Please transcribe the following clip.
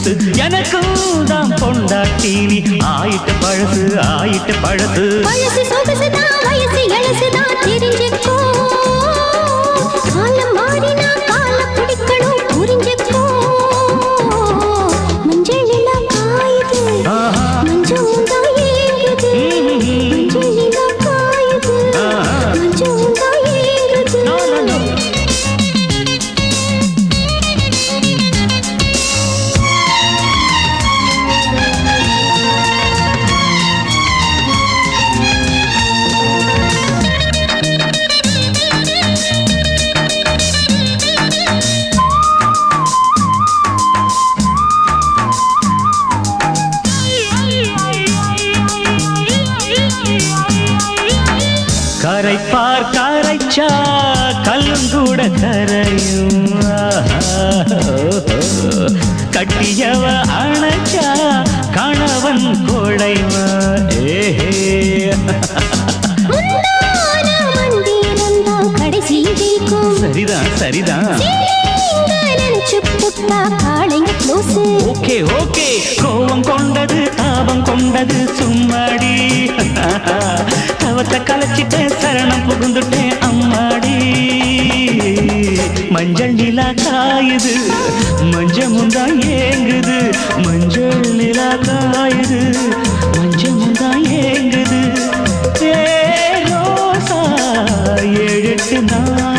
புதுசு எனக்கும் தான் பொண்டாட்டி நீ ஆயிட்டு பழசு பழசு சொகுசுதான் வயசு எழுசுதான் தெரிஞ்சுக்கோ காலம் மாறினா கால பிடிக்கணும் புரிஞ்சுக்கோ மஞ்சள் நிலா காயுது மஞ்சள் தான் ஏங்குது மஞ்சள் நிலா காயுது மஞ்சள் தான் ஏங்குது கரைப்பார் கரைச்சா கல்லும் கூட கரையும் கட்டியவ அணைச்சா கணவன் கொடைவா சரிதான் ஓகே ஓகே கோபம் கொண்டது தாபம் கொண்டது சும்மாடி தவத்தை கலைச்சிட்டேன் சரணம் புகுந்துட்டேன் அம்மாடி மஞ்சள் நிலா காயுது மஞ்சமும் தான் ஏங்குது மஞ்சள் நிலா காயுது மஞ்சமும் தான் ஏங்குது ரோசா 7 8 நாள்